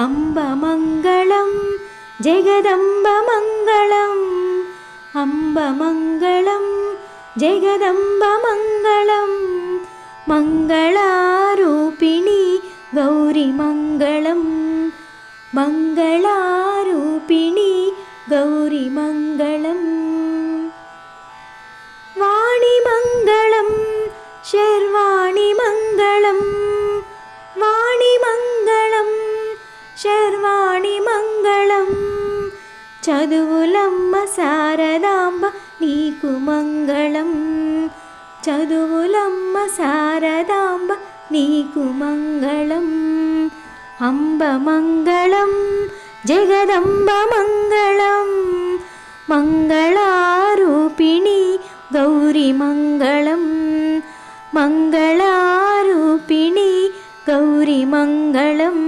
अम्बमङ्गलं जगदम्बमङ्गलम् अम्बमङ्गलं जगदम्बमङ्गलं मङ्गलारूपिणी गौरीमङ्गलं मङ्गलारूपिणी गौरीमङ्गलम् वाणिमङ्गलं शर्वाणिमङ्गलं वाणिमङ्गलं शर्वाणिमङ्गलं చదువులమ్మ శారదాంబ నీకు మంగళం చదువులమ్మ శారదాంబ నీకు మంగళం అంబమంగళం జగదంబమంగళం మంగళారూపిణి గౌరీమంగళం మంగళారూపిణి గౌరీమంగళం